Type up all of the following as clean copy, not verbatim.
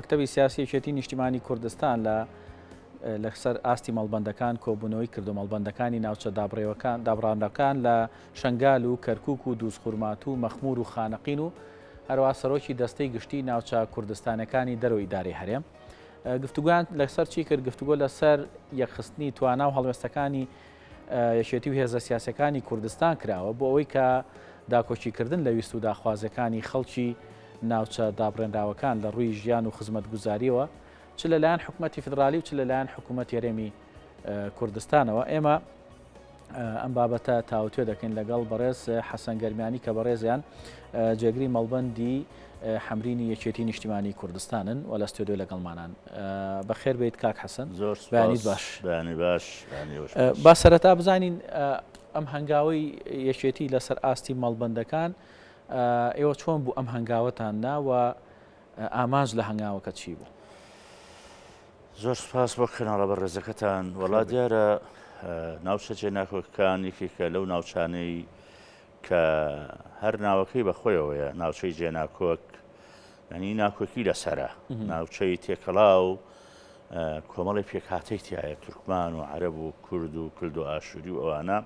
مەکتەبی سیاسی یەکێتی نیشتیمانی کوردستان لەسەر ئاستی مەڵبەندەکان کۆبوونەوەی کردو مەڵبەندەکانی ناوچە دابڕانەکان لە شنگال و کەرکووک و دووسخورمات و مەخمور و خانەقین و هەروە سەرۆکی دەستەی گشتی ناوچە کوردستانەکانی دەرەوەی ئیدارەی هەرێم. گفتوگویان لەسەر چی کرد؟ گفتوگۆ لەسەر یەکخستنی توانا و هەڵوێستەکانی یەکێتی و هێزە سیاسەکانی کوردستان کراوە بۆ ئەوەی کە داکۆچیکردن لە ویست و داخوازەکانی خەڵکی ناوچە دابڕێنراوەکان لە ڕووی ژیان و خزمەتگوزاریەوە چ لەلایەن حکوومەتی فدرالی و چ لەلایەن حکوومەت هەرێمی کوردستانەوە. ئێمە ئەم بابەتە تاوتوێ دەکەین لەگەڵ بەڕێز حەسەن گەرمیانی کە بەڕێزیان جێگری مەڵبەندی حەمرینی یەکێتی نیشتیمانی کوردستانن و لە ستۆدیۆ لەگەڵمانان. بەخێر بێیت کاک حەسەن. زۆر بەیانیت باش. با سەرەتا بزانین ئەم هەنگاوەی یەکێتی لەسەر ئاستی مەڵبەندەکان ئێوە چۆن بوو ئەم هەنگاوەتان ناوە ئاماژ لە هەنگاوەکە چی بوو؟ زۆر سپاس بۆ کەناڵە بەڕێزەکەتان. وەڵا دیارە ناوچە جێناکۆکەکانێکی کە لەو ناوچانەی کە هەر ناوەکەی بەخۆیەوەیە ناوچەی جێناکۆک ینی ناکۆکی لەسرە ناوچەی تێکەڵا و کۆمەڵی پێکهاتەی تایە تورکمان و عەرەب و کورد و کلد و ئاشووری و ئەوانە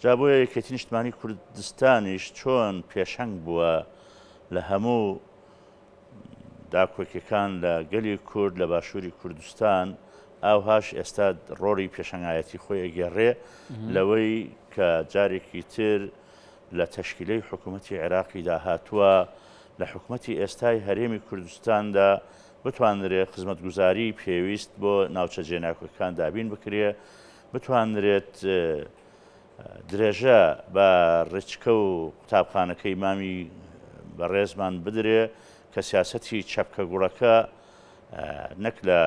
جا بۆیە یەکێتی نیشتیمانی کوردستانیش چۆن پێشەنگ بووە لە هەموو داکۆکیەکان لە گەلی کورد لە باشووری کوردستان ئاوهاش ئێستا ڕۆڵی پێشەنگایەتی خۆی ئەگەڕێ لەوەی کە جارێکی تر لە تەشکیلەی حکوومەتی عێراقی داهاتووە لە حکوومەتی ئێستای هەرێمی کوردستاندا بتوانرێت خزمەتگوزاری پێویست بۆ ناوچە جێناکۆکەکان دابین بکرێ، بتوانرێت درێژە بە ڕچکە و قوتابخانەکەی مامی بەڕێزمان بدرێ کە سیاسەتی چەپکە گوڵەکە نەک لە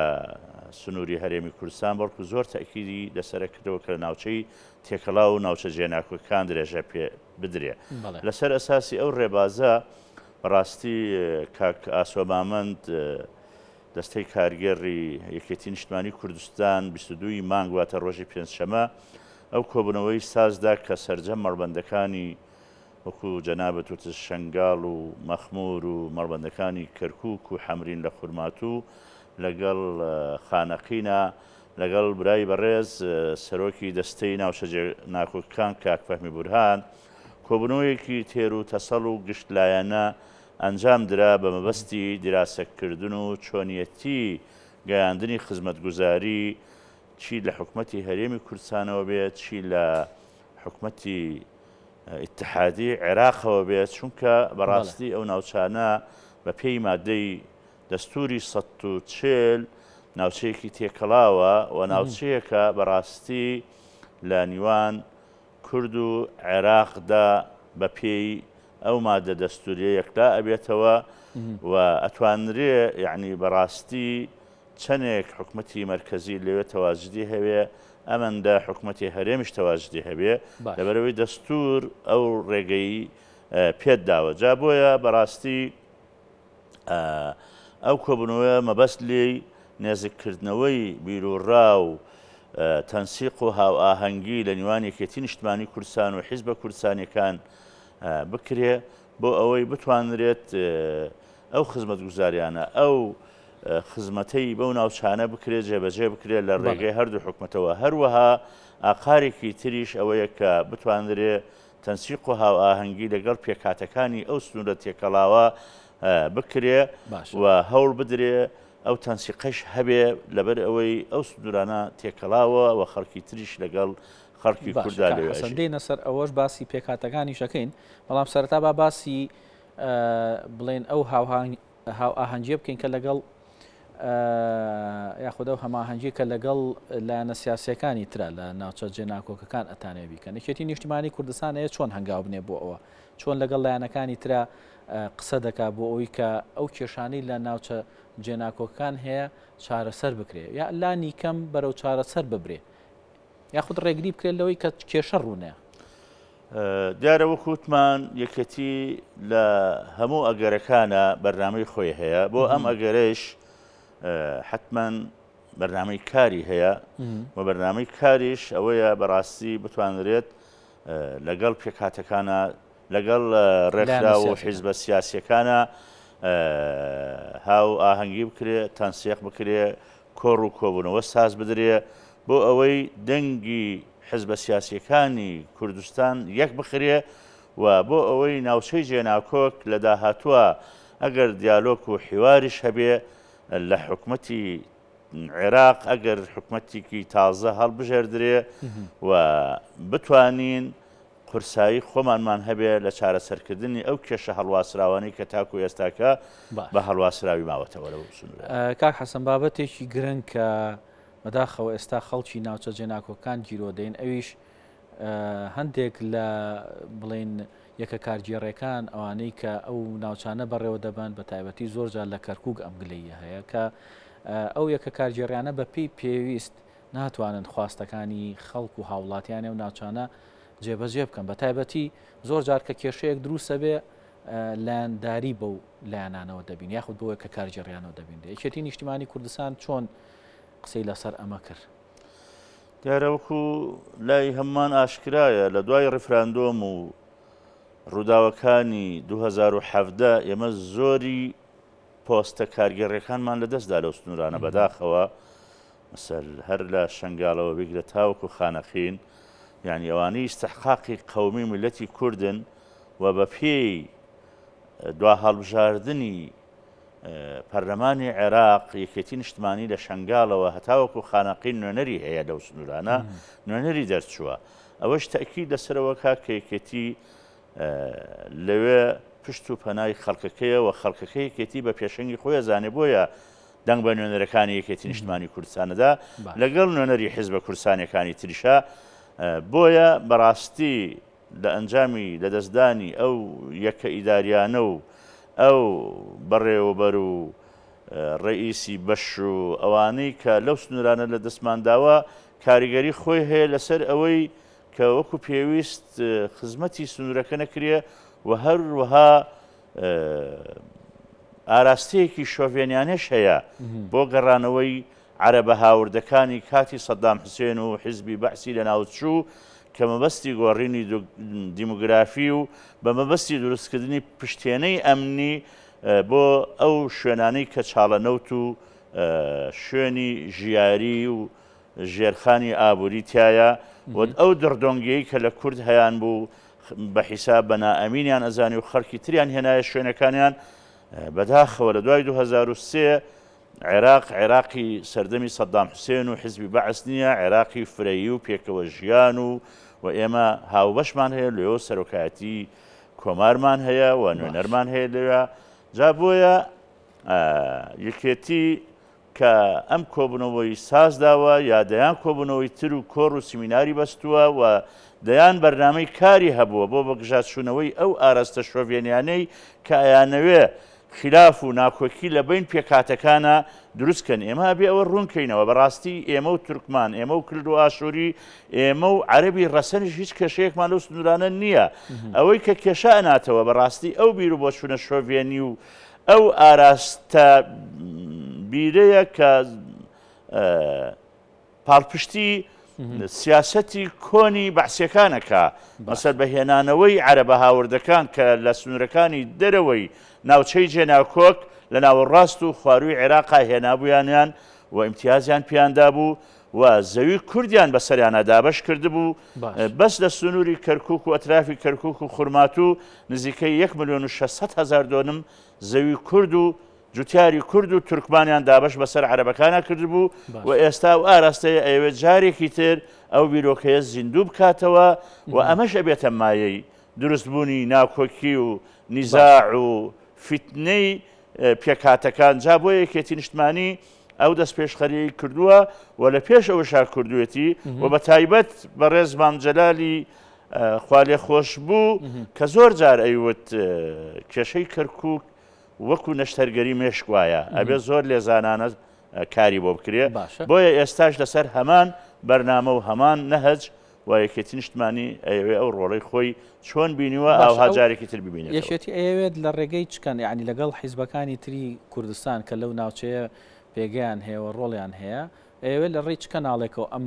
سنووری هەرێمی کوردستان بەڵکو زۆر تەکیدی لەسەر کردەوە کە ناوچەی تێکەڵا و ناوچە جێناکۆکەکان درێژە پێ بدرێ. لەسەر ئەساسی ئەو ڕێبازە بەڕاستی کاک ئاسۆمامەند دەستەی کارگێڕی یەکێتی نیشتیمانی کوردستان 22 مانگ واتە ڕۆژی پێنجشەمە ئەو کۆبوونەوەی سازدا کە سەرجەم مەڵبەندەکانی وەکو جەنابەت وتە شنگال و مەخمور و مەڵبەندەکانی کەرکووک و حەمرین لە خورمات و لەگەڵ خانەقینە لەگەڵ برای بەڕێز سەرۆکی دەستەی ناوچە جێناکۆکەکان کاک فەهمی بورهان کۆبوونەوەیەکی تێر و تەسەڵ و گشتلایەنە ئەنجام درا بە مەبەستی دیراسەکردن و چۆنیەتی گەیاندنی خزمەتگوزاری چی لە حکوومەتی هەرێمی کوردستانەوە بێت چی لە حکوومەتی ئیتحادی عێراقەوە بێت، چونکە بەڕاستی ئەو ناوچانە بە پێی مادەی دەستوری 140 ناوچەیەکی تێکەڵاوە و ناوچەیەکە بەڕاستی لە نیوان کورد و عێراقدا بە پێی ئەو مادە دەستوریە یەکلا ئەبێتەوە و ئەتوانرێ یعنی بەڕاستی چەندێک حکوومەتی مەرکەزی لەوێ تەواجدی هەوێ ئەمەندە حکوومەتی هەرێمیش تەواجدی هەبێ لەبەرەوەی دەستور ئەو ڕێگەی پێت داوە. جا بۆیە بەڕاستی ئەو کۆبوونەوە مەبەست لێی نێزیککردنەوەی بیرروڕا و تەنسیق و هاوئاهەنگی لە نیوان یەکێتی نیشتیمانی کوردستان و حیزبە کوردستانیەکان بکرێ بۆ ئەوەی بتوانرێت ئەو خزمەتگوزاریانە ئەو خزمەتەی بەو ناوچانە بکرێت جێبەجێ بکرێت لە ڕێگەی هەردوو حکوومەتەوە. هەروەها ئاقارێکی تریش ئەوەیە کە بتوانرێت تەنسیق و هاوئاهەنگی لەگەڵ پێکهاتەکانی ئەو سنوورە تێکەڵاوە بکرێ و هەوڵ بدرێ ئەو تەنسیقەش هەبێ لەبەر ئەوەی ئەو سنوورانە تێکەڵاوە و خەڵکی تریش لەگەڵ خەڵکی کووردا دێنە سەر ئەوەش باسی پێکهاتەکانی شەکەین، بەڵام سەرەتا با باسی بڵێن ئەو هاوئاهەنگیە بکەین کە لەگەڵ یاخودە و هەماهەنگی کە لەگەڵ لایەنە سیاسیەکانی ترە لە ناوچە جێناکۆکەکان ئەتانێ بیکەن. یەکێتی نیشتیمانی کوردستان هەیە چۆن هەنگاو بنێ بۆ ئەوە، چۆن لەگەڵ لایەنەکانی ترە قسە دەکات بۆ ئەوەی کە ئەو کێشانەی لە ناوچە جێناکۆکەکان هەیە چارەسەر بکرێ یا لانی کەم بەرەو چارەسەر ببرێ یاخود ڕێگری بکرێت لەوەی کە کێشە ڕوونەیە. دیارە وەکوتمان یەکەتی لە هەموو ئەگەرەکانە بەرنامەی خۆی هەیە بۆ ئەم ئەگەرەش حتمما بەرنامەی کاری هەیە و بەرنامەی کاریش ئەوەیە بەڕاستی بتوانرێت لەگەڵ پێکهاتەکانە لەگەڵ ڕێکخرا و حیزبە سیاسیەکانە هاو ئاهەنگی بکرێ تەنسیق بکرێ کۆڕ و کۆبوونەوە ساز بدرێ بۆ ئەوەی دەنگی حزبە سیاسیەکانی کوردستان یەک بخرێ و بۆ ئەوەی ناوچەی جێناکۆک لە داهاتووە ئەگەر دیالۆگ و حیواریش هەبێ لە حکومەتی عێراق ئەگەر حکومەتێکی تازە هەڵبژێردرێ و بتوانین قورسایی خۆمانمان هەبێ لە چارەسەرکردنی ئەو کێشە هەڵواسراوانی کە تاکو ئێستاکە بە هەڵواسراوی ماوەتەوە لەو سنوورە. کاک حەسەن بابەتێکی گرنگ کە بەداخەوە ئێستا خەڵکی ناوچە جێناکۆکان گیرۆ دەین ئەویش هەندێک لە بڵێن یەکە کارگێڕەکان ئەوانەی کە ئەو ناوچانە بەڕێوە دەبن بە تایبەتی زۆرجار لە کەرکووک ئەم گلەیە هەیە کە ئەو یەکە کارگێڕیانە بە پێی پێویست ناتوانن خواستەکانی خەڵک و هاوڵاتیانە و ناوچانە جێبەجێ بکەن بە تایبەتی زۆر جار کە کێشەیەک دروستە بێ لایەنداری بەو لایەنانەوە دەبین یاخود بۆ کە کارگێڕیانەوە دەبین یەکێتی نیشتیمانی کوردستان چۆن قسەی لەسەر ئەمە کرد دیارەوەکو لای هەممان ئاشکرایە لە دوای ڕفراندۆم و ڕووداوەکانی 2017 ئێمە زۆری پۆستە کارگێڕیەکانمان لەدەستدا لەو سنوورانە بەداخەوە مەسەل هەر لە شنگالەوە بگرە تاوەکو خانەخین یعنی ئەوانەی استحقاقی قەومی میلەتی کوردن و بە پێی دوا هەڵبژاردننی پەرلەمانی عێراق یەکێتی نیشتمانی لە شنگالەوە هەتاوەکو خانەقین نوێنەری هەیە لەو سنوورانە نوێنەری دەرچووە ئەوەش تەئکید لەسەرەوە کا کە یەکێتی لەوێ پشت و پەنای خەڵکەکەیە و خەڵکەکە یەکێتی بە پێشەنگی خۆی زانێ بۆیە دەنگ بە نوێنەرەکانی یەکێتی نیشتمانی کوردستانەدا لەگەڵ نوێنەری حیزبە کوردستانیەکانی تریشا بۆیە بەڕاستی لە ئەنجامی لەدەستدانی ئەو یەکە ئیداریانە و ئەو بەڕێوەبەر و ڕئیسی بەش و ئەوانەی کە لەو سنوورانە لە دەستمانداوە کاریگەری خۆی هەیە لەسەر ئەوەی کە وەکو پێویست خزمەتی سنوورەکە نەکرێ و هەروەها ئاراستەیەکی شۆڤێنیانێش هەیە بۆ گەڕانەوەی عەرەبە هاوردەکانی کاتی سەدام حوسێن و حیزبی بەعسی لە ناوچوو کە مەبەستی گۆڕینی دیموگرافی و بە مەبەستی دروستکردنی پشتێنەی ئەمنی بۆ ئەو شوێنانەی کە چاڵەنەوت و شوێنی ژیاری و ژێرخانی ئابووری تایە و ئەو دڕدۆنگەی کە لە کورد هەیان بوو بە حیساب بە نائەمینیان ئەزانی و خەڵکی تریان هێنایە شوێنەکانیان بەداخەوە لە دوای 2003 عێراقی سەردەمی سەدام حوسێن و حیزبی بەعس نییە عێراقی فرەیی و پێکەوە ژیان و ئێمە هاوبەشمان هەیە لێەوە سەرۆکایەتی کۆمارمان هەیە و نوێنەرمان هەیە لێوە جا بۆیە یەکێتی کە ئەم کۆبوونەوەی سازداوە یا دەیان کۆبوونەوەی تر و کۆڕ و سیمیناری بەستووە و دەیان بەرنامەی کاری هەبووە بۆ بەگژاتچوونەوەی ئەو ئاراستە شۆڤێنیانەی کە ئەیانەوێ خلاف و ناکۆکی لە بین پێکاتەکانە دروستکەن ئێمە بێ ئەوە ڕوونکەینەوە بەڕاستی ئێمە و تورکمان ئێمە و کورد و ئاشووری ئێمە و عەرەبی ڕەسەنیش هیچ کێشەیەکمان لەو سنوورانە نییە ئەوەی کە کێشە ئەناتەوە بەڕاستی ئەو بیر و بۆچوونە شۆڤێنی و ئەو ئاراستە بیرەیە کە پاڵپشتی سیاسەتی کۆنی بەعسیەکانەکە مەسەر بەهێنانەوەی عەرەبە هاوردەکان کە لە سنوورەکانی دەرەوەی ناوچەی جێناکۆک لە ناوەڕاست و خواروی عێراقا هێنابوویانیان و ئیمتیازیان پیاندا بوو و زەوی کوردیان بەسەریانە دابەش کردبوو بەس لە سنووری کەرکووک و ئەترافی کەرکووک و خورمات و نزیکەی 1,600,000 دۆنم زەوی کورد و جوتیاری کورد و تورکمانیان دابش بەسەر عەرەبەکانە کردبوو و ئێستا و ئاراستەیە ئەوێت جارێکی تر ئەو بیرۆکەیە زیندوو بکاتەوە و ئەمەش ئەبێتە مایەی دروستبوونی ناکۆکی و نیزاع و فتنەی پێکاتەکان جا بۆ یەکێتی نیشتمانی ئەو دەست پێشخەری کردووە و لە پێش ئەوەشا کردوێتی و بە تایبەت بە ڕێزمان جەلالی خوالێ خۆش بوو کە زۆر جار ئەیوت کێشەی کەرکووک وەکو نەشتەرگەری مێشک وایە ئەبێ زۆر لێزانانە کاری بۆ بکرێ بۆیە ئێستاش لەسەر هەمان بەرنامە و هەمان نەهەج و یەکێتی نیشتمانی ئەوێ ئەو ڕۆڵەی خۆی چۆن بینیوە ئەوها جارێکی تر ببینێت یەکێتی ئەوێت لە ڕێگەی چکەن یعنی لەگەڵ حیزبەکانی تری کوردستان کە لەو ناوچەیە پێگەیان هەیە و ڕۆڵیان هەیە ئەوێت لە ڕێی چکە ناڵێکەوە ئەم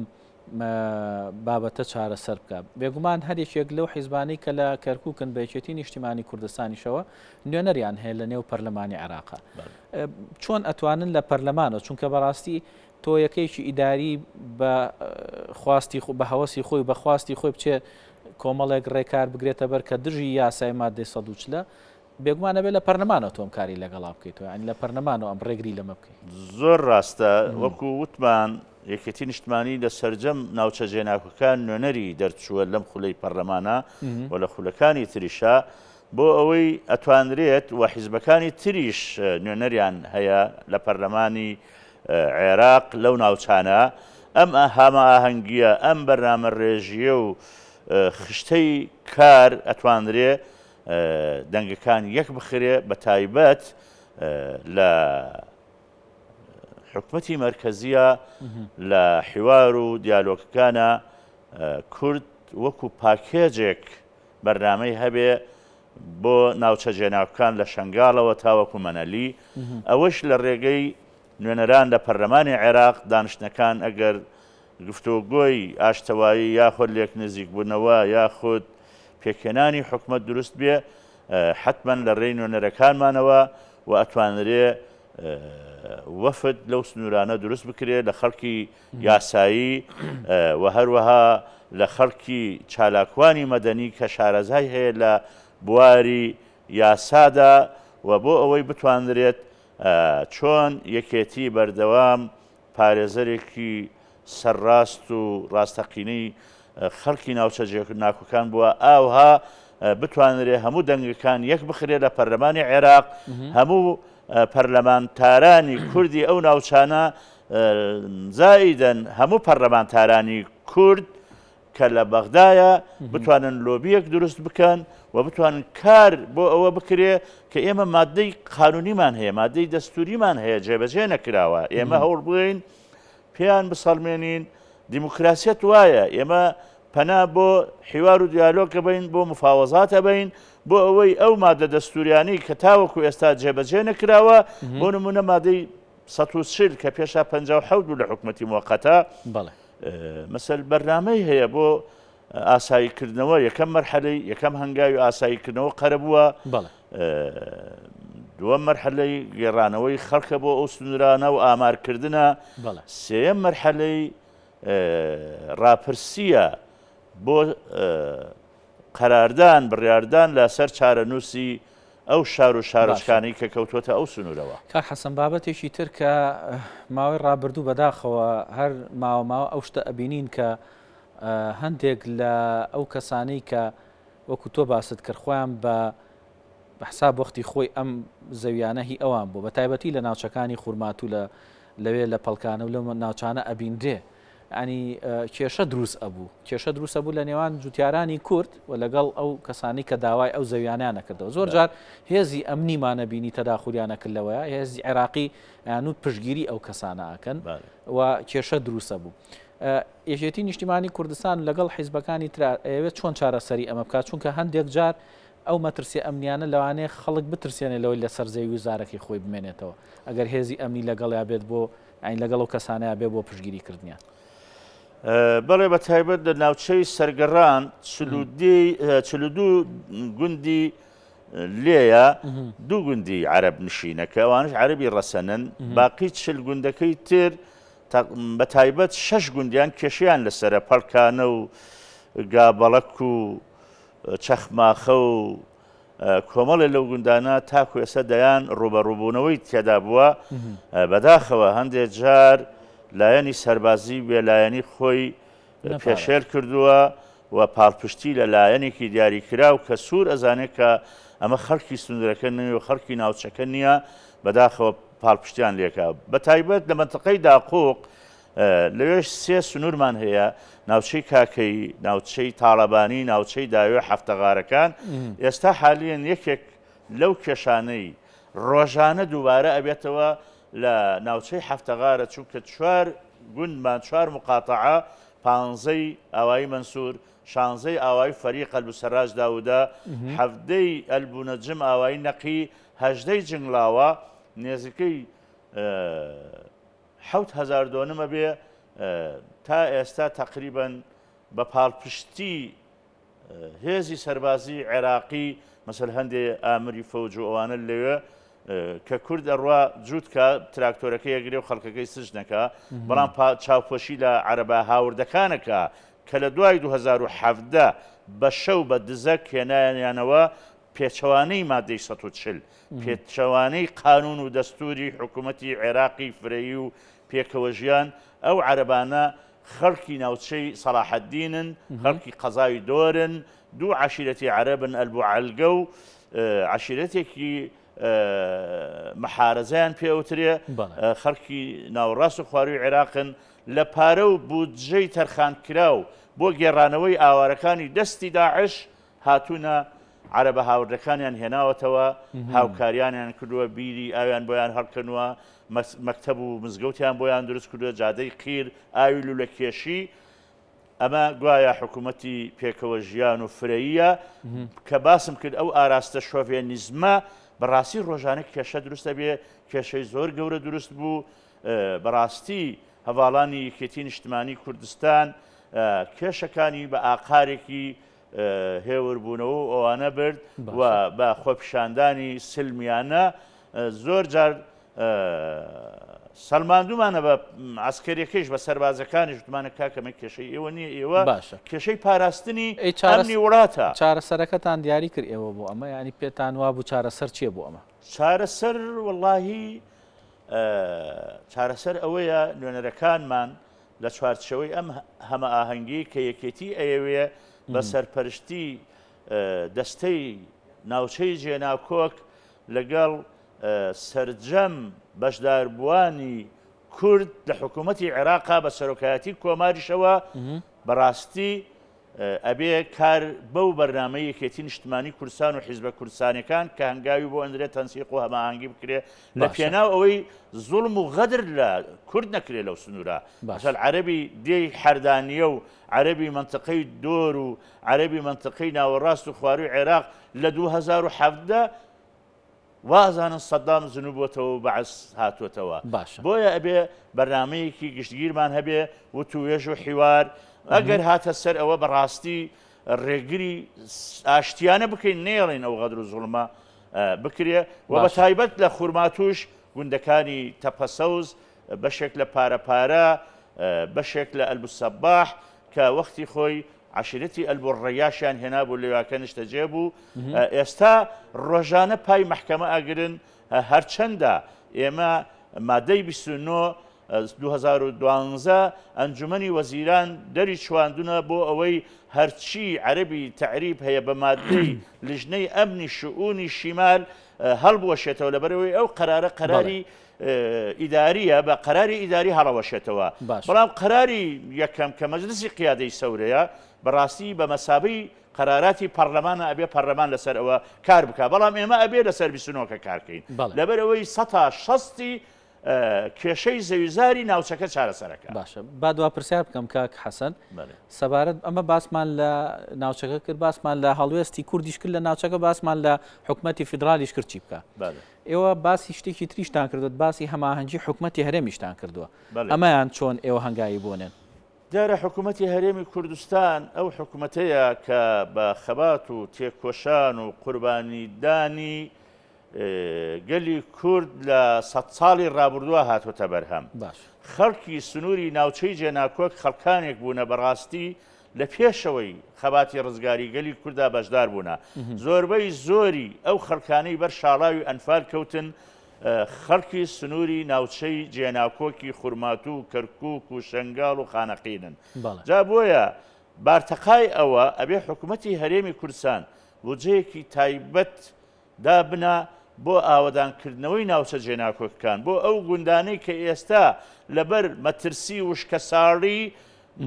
بابەتە چارەسەر بکە بێگومان هەرێکێک لەو حیزبانی کە لە کەرکووکن بەیەکێتی نیشتیمانی کوردستانیشەوە نوێنەریان هەیە لە نێو پەرلەمانی عێراقا چۆن ئەتوانن لە پەرلەمانەوە چونکە بەڕاستی تۆ یەکەیکی ئیداری بە هەوەسی خۆی بەخواستی خۆی بچێ کۆمەڵێک ڕێکار بگرێتە بەر کە دژی یاسای مادەی ١40 بێگومانە بێت لە پەرلەمانەوە تۆم کاری لەگەڵا بکەیتەوە ینی لە پەرلەمانەوە ئەم ڕێگری لەمە بکەیت زۆر ڕاستە وەکو وتمان یەکێتی نیشتمانی لە سەرجەم ناوچە جێناکەکان نوێنەری دەرچووە لەم خولەی پەرلەمانە و لە خولەکانی تریشا بۆ ئەوەی ئەتوانرێت و حیزبەکانی تریش نوێنەریان هەیە لە پەرلەمانی عێراق لەو ناوچانە ئەم هەمە ئاهەنگیە ئەم بەرنامە ڕێژیە و خشتەی کار ئەتوانرێ دەنگەکان یەک بخرێ بە تایبەت لە حکومەتی مەرکەزیە لە حیوار و دیالۆگەکانە کورد وەکو پاکێجێک بەرنامەی هەبێ بۆ ناوچە جێناوەکان لە شنگاڵەوە تاوەکو مەنەلی ئەوەش لە ڕێگەی نوێنەران لە پەرلەمانی عێراق دانیشتنەکان ئەگەر گفتوگۆی ئاشتەوایی یاخود لێک نزیک بوونەوە یاخود پێکهێنانی حکومەت دروست بێ حتمما لە ڕێی نوێنەرەکانمانەوە و ئەتوانرێ وەفد لەو سنوورانە دروست بکرێت لە خەڵکی یاسایی و هەروەها لە خەڵکی چالاکوانی مەدەنی کە شارەزای هەیە لە بواری یاسادا و بۆ ئەوەی بتوانرێت چۆن یەکێتی بەردەوام پارێزەرێکی سەرڕاست و ڕاستەقینەی خەڵکی ناوچە جێناکەکان بووە ئاوها بتوانرێت هەموو دەنگەکان یەک بخرێت لە پەرلەمانی عێراق هەموو پەرلەمانتارانی کوردی ئەو ناوچانە زائیدەن هەموو پەرلەمانتارانی کورد کە لە بەغدایە بتوانن لۆبیەک دروست بکەن و بتوانن کار بۆ ئەوە بکرێ کە ئێمە مادەی قانونیمان هەیە مادەی دەستوریمان هەیە جێبەجێ نەکراوە ئێمە هەوڵ بڵین پێیان بسەڵمێنین دیموکراسیەت وایە ئێمە پەنا بۆ حیوار و دیالۆگە بین بۆ مفاوەزاتە بین بۆ ئەوەی ئەو مادە دەستوریانی کە تاوەکو ئێستا جێبەجێ نەکراوە بۆ نمونە مادەی ١40 کە پێشا 57 بوو لە حکومەتی موقەتە مەسەل بەرنامەی هەیە بۆ ئاساییکردنەوە یەکەم مەرحەلەی یەکەم هەنگاوی ئاساییکردنەوە قەرە بووە دووەم مەرحەلەی گێڕانەوەی خەڵکە بۆ ئەو سنوورانە و ئامارکردنە سێەم مەرحەلەی ڕاپرسیە بۆ قەراردان بڕیاردان لەسەر چارەنووسی ئەو شار و شارۆچکانەی کە کەوتوتە ئەو سنوورەوە کاک حەسەن بابەتێکی تر کە ماوەی ڕابردوو بەداخەوە هەر ماوە ئەو شتە ئەبینین کە هەندێک لە ئەو کەسانەی کە وەکو تۆ باست کرد خۆیان بە حساب وەختی خۆی ئەم زەویانە هی ئەوان بوو بە تایبەتی لە ناوچەکانی خورمات و لەوێ لە پەڵکانە و لە ناوچانە ئەبیندرێ ینی کێشە دروست ئەبوو لە نێوان جوتیارانی کورد و لەگەڵ ئەو کەسانی کە داوای ئەو زەویانیان نەکردەوە زۆر جار هێزی ئەمنیمانە بینی تەداخوریانە کردەوەیە هێزی عێراقی یانوت پشگیری ئەو کەسانە ئەکەن و کێشە دروستە بوو یەکێتی نیشتیمانی کوردستان لەگەڵ حیزبەکانی تر ئەوێت چۆن چارەسەری ئەمە بکات چونکە هەندێک جار ئەو مەترسی ئەمنیانە لەوانەیە خەڵک بترسێنێ لەوەی لە سەرزەوی وزارەکەی خۆی بمێنێتەوە ئەگەر هێزی ئەمنی لەگەڵیا بێت بۆ ئاین لەگەڵ ئەو کەسانەیە بێ بۆ پشگیریکردنیان بەڵێ بە تایبەت لە ناوچەی سەرگەڕان 42 گوندی لێیە دوو گوندی عەرەب نشینەکە ئەوانش عەرەبی ڕەسەنن باقی 40 گوندەکەی تر بە تایبەت 6 گوندیان کێشیان لەسرە پەڵکانە و گابەڵەک و چەخماخە و کۆمەڵێ لەو گوندانە تاکو ئێستا دەیان ڕوبەڕووبوونەوەی تێدا بووە بەداخەوە هەندێک جار لایەنی سەربازی وێلایەنی خۆی پێشێل کردووە و پاڵپشتی لە لایەنێکی دیاریکرا و کە سوور ئەزانێت کە ئەمە خەڵکی سنوورەکە نوێ و خەڵکی ناوچەکە نییە بەداخەوە پاڵپشتیان لێکا بە تایبەت لە منتەقەی داقۆق لەوێش 3 سنوورمان هەیە ناوچەی کاکەی ناوچەی تاڵەبانی ناوچەی داوێ هەفتەغارەکان ئێستا حالیان یەکێک لەو کێشانەی ڕۆژانە دووبارە ئەبێتەوە لە ناوچەی هەفتەغارە چونکە 4 گوندمان 4 مقاتەعە 15 ئاوایی مەنسوور 16 ئاوایی فەریق ئەلبوسەراج داوودە 17 ئەلبوونەجم ئاوایی نەقی 18 جنگڵاوە نێزەکەی 7,000 دۆنمە بێ تا ئێستا تقریبا بە پاڵپشتی هێزی سەربازی عێراقی مەسەل هەندێ ئامری فەوج و ئەوانە لەوێ کە کورد ئەڕوا جووتکە تراکتۆرەکە یەگرێ و خەڵکەکەی سژنەکە بەڵام چاوپۆشی لە عەرەبە هاوردەکانەکە کە لە دوای 2017 بە شەو بە دزە کێنایانەوە پێچەوانەی مادەی 140 پێچەوانەی قانون و دەستوری حکوومەتی عێراقی فرەیی و پێکەوە ژیان ئەو عەرەبانە خەڵکی ناوچەی سەلاحەددینن خەڵکی قەزاوی دۆرن دوو عەشیرەتی عەرەبن ئەلبوعەلگە و عەشیرەتێکی مەحارەزەیان پێوترێ خەڵکی ناوەڕاست و خواروی عێراقن لە پارە و بودجەی تەرخانکراو بۆ گێڕانەوەی ئاوارەکانی دەستی داعش هاتوونە عەرەبە هاوردەکانیان هێناوەتەوە هاوکاریانیان کردووە بیری ئاویان بۆیان هەڵکردنەوە مەکتەب و مزگەوتیان بۆیان دروست کردووە جادەی قیر ئاوی لولەکێشی ئەمە گوایە حکوومەتی پێکەوە ژیان و فرەییە کە باسم کرد ئەو ئاراستە شۆڤێنیزمە بەڕاستی ڕۆژانە کێشە دروستە بێ کێشەی زۆر گەورە دروست بوو بەڕاستی هەواڵانی یەکێتی نیشتمانی کوردستان کێشەکانی بە ئاقارێکی هێوربوونەوە ئەوانە برد و بە خۆپیشاندانی سلمیانە زۆر جار سەلماندومانە بە عسکەریەکەیش بە سەربازەکانی ژمانە کاکەمە کێشەی ئێوە نییە ئێوە کێشەی پاراستنی ئەمنی وڵاتە چارەسەرەکەتان دیاری کرد ئێوە بۆ ئەمە ینی پێتان وا بوو چارەسەر چییە بۆ ئەمە چارەسەر وەڵاهی چارەسەر ئەوەیە نوێنەرەکانمان لە چوارچەوەی ئەم هەمە ئاهەنگی کە یەکێتی ئەیەوێ بە سەرپەرشتی دەستەی ناوچەی جێناکۆک لەگەڵ سەرجەم بەشداربووانی کورد لە حکوومەتی عێراقا بە سەرۆکایەتی کۆماریشەوە بەڕاستی ئەبێ کار بەو بەرنامەی یەکێتی نیشتمانی کوردستان و حیزبە کوردستانیەکان کە هەنگاوی بۆ ئەندرێت تەنسیق و هەماهەنگی بکرێ لە پێناو ئەوەی زوڵم و غەدر لە کورد نەکرێ لەو سنوورە مەسەل عەرەبی دێی حەردانیە و عەرەبی منتقەی دۆر و عەرەبی منتقەی ناوەڕاست و خواروی عێراق لە 2017 وازانن سەدام زنوبووەتەوە و بەعس هاتووەتەوە بۆیە ئەبێ بەرنامەیەکی گشتگیرمان هەبێ وتوێژ و حیوار ئەگەر هاتە سەر ئەوە بەڕاستی ڕێگری ئاشتیانە بکەین نێڵین ئەو غەدر و زوڵمە بکرێ و بە تایبەت لە خورماتوش گوندەکانی تەپەسەوز بەشێک لە پارەپارە بەشێک لە ئەلبوسەباح کە وەختی خۆی عشیرەتی ئەلبوڕەیاشیان هێنا بوو لێواکە نیشتەجێ بوو ئێستا ڕۆژانە پای مەحکەمە ئاگرن هەرچەندە ئێمە مادەی 29 2012 ئەنجومەنی وەزیران دەری چواندونە بۆ ئەوەی هەرچی عەرەبی تەعریب هەیە بە مادەی لیژنەی ئەمنی شؤونی شیمال هەڵبوەشێتەوە لەبەرەوەی ئەو قەرارە قەراری ئیداریە بە قەراری ئیداری هەڵەوەشێتەوە بەڵام قەراری یەکەم کە مەجلسی قیادەی سەورەیە بەڕاستی بە مەسابەی قەراراتی پەرلەمانە ئەبێ پەرلەمان لەسەر ئەوە کار بکە بەڵام ئێمە ئەبێ لەسەر 29کە کارکەین لەبەرەوەی 160 کێشەی زەویزاری ناوچەکە چارەسەرەکە باشە با دوا پرسیار بکەم کاک حەسەن سەبارەت ئەمە باسمان لە ناوچەکە کرد باسمان لە هەڵوێستی کوردیش کرد لە ناوچەکە باسمان لە حکومەتی فیدرالیش کرد چی بکە ئێوە باسی شتێکی تریشتان کردوت باسی هەماهەنگی حکومەتی هەرێمیشتان کردووە ئەمەیان چۆن ئێوە هەنگایی بۆنێن دیارە حکوومەتی هەرێمی کوردستان ئەو حکوومەتەیە کە بە خەبات و تێکۆشان و قوربانیدانی گەلی کورد لە 100 ساڵی ڕابردووە هاتوۆتە بەرهەم خەڵکی سنووری ناوچەی جێناکۆک خەڵکانێک بوونە بەڕاستی لە پێشەوەی خەباتی ڕزگاری گەلی کووردا بەشدار بوونە زۆربەی زۆری ئەو خەڵکانەی بەر شاڵاوی ئەنفال کەوتن خەڵکی سنووری ناوچەی جێناکۆکی خورماتوو و کەرکووک و شەنگاڵ و خانەقینن جا بۆیە بارتەقای ئەوە ئەبێ حکوومەتی هەرێمی کوردستان بودجەیەکی تایبەت دابنا بۆ ئاوەدانکردنەوەی ناوچە جێناکۆکەکان بۆ ئەو گوندانەی کە ئێستا لەبەر مەترسی وشکە ساڵی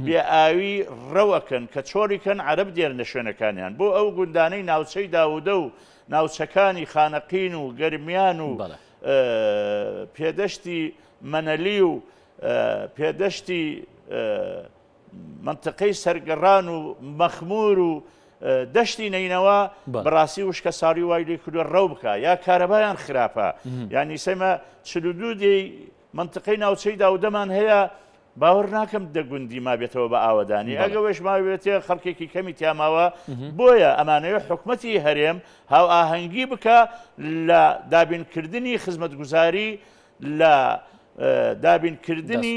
بێئاوی ڕەوەکەن کە چۆریکەن عەرەب دێرنە شوێنەکانیان بۆ ئەو گوندانەی ناوچەی داودە و ناوچەکانی خانەقین و گەرمیان و پێدەشتی مەنەلی و پێدەشتی منتقەی سەرگەڕان و مەخمور و دەشتی نینەوە بەڕاستی وشکە ساڵی وای لێ کردووە ڕەو بکە یا کارەبایان خراپە یانی سەیمە 42 دەی منتقەی ناوچەی داودەمان هەیە باوەڕ ناکەم دەگوندی ما بێتەوە بە ئاوەدانی ئەگەوەش ماوێتێ خەڵکێکی کەمی تیاماوە بۆیە ئەمانەوە حکومەتی هەرێم هاو ئاهەنگی بکە لە دابینکردنی خزمەتگوزاری لە دابینکردنی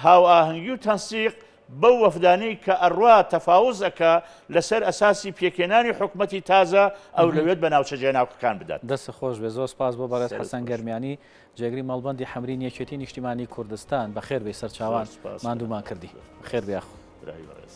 هاو ئاهەنگی و تەنسیق بەو وەفدانەی کە ئەڕوا تەفاوزەکە لەسەر ئەساسی پێکێنانی حکومەتی تازە ئەو لەوێت بە ناوچە جێناوەکان بدات. دەست خۆش بێ. زۆر سپاس بۆ بەڕێز حەسەن گەرمیانی جێگری مەڵبەندی حەمرین یەکێتی نیشتیمانی کوردستان. بەخێر بێ سەرچاوان ماندوومان کردی. خێر بێ.